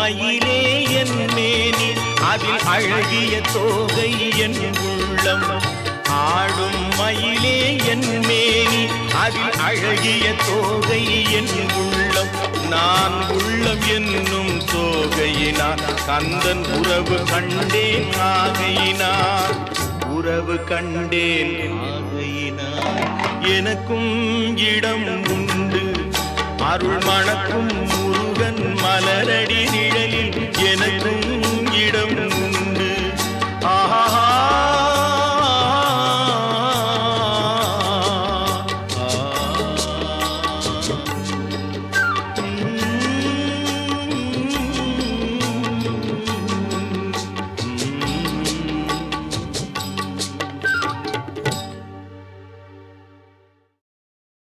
மயிலே என் மேனி அதில் அழகிய தோகை என் உள்ளம். ஆடும் மயிலே என் மேனி அதில் அழகிய தோகை என் உள்ளம். நான் உள்ளம் என்னும் தோகையினார் கந்தன் உறவு கண்டேன் ஆகையினார். உறவு கண்டேன் ஆகையினார் எனக்கும் இடம் உண்டு. அருள் மணக்கும் முருகன் மலரடி நிழலில் எனக்கும் இடம்